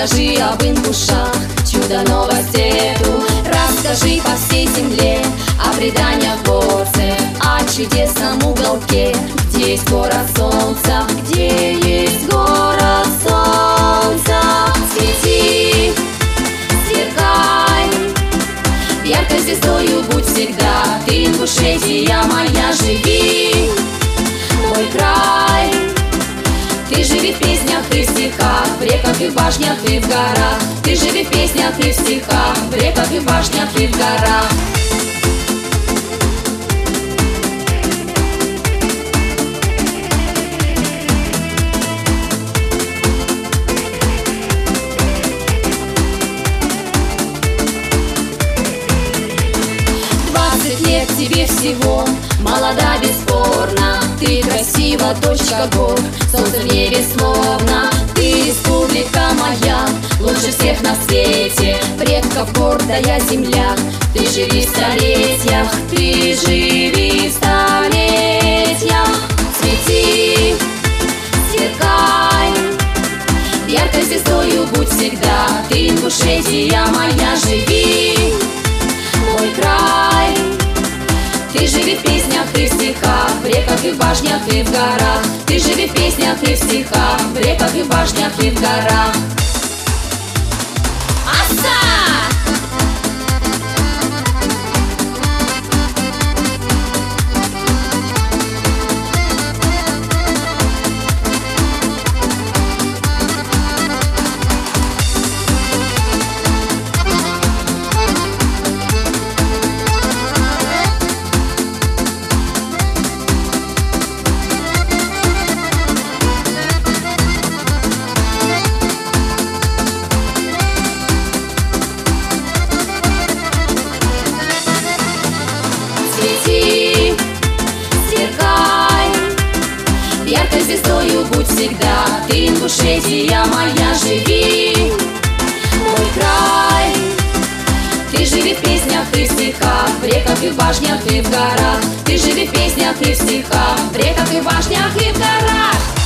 Расскажи об ингушах, чудо новость эту. Расскажи по всей земле о преданиях горцев, о чудесном уголке, где есть город солнца, где есть город солнца. Свети, сверкай, яркой звездою будь всегда. Ты, Ингушетия моя, живи, мой край. Ты живи в песнях и в стихах, в реках и в башнях и в горах. Ты живи в песнях и в стихах, в реках и в башнях и в горах. 20 лет тебе всего, молода бесспорно. Ты красива, дочка гор, солнце в небе словно. Ты республика моя, лучше всех на свете, предков гордая земля. Ты живи в столетиях, ты живи в столетиях. Свети, сверкай, яркой звездою будь всегда. Ты, Ингушетия моя, живи, мой край. Ты живи в песнях и в стихах, в реках и в башнях и в горах. Ты живи в песнях и в стихах, в реках и в башнях и в горах. Свети, сверкай, яркой звездою будь всегда. Ты, Ингушетия моя, живи, мой край. Ты живи в песнях и в стихах, в реках и в башнях и в горах. Ты живи в песнях и в стихах, в реках и в башнях и в горах.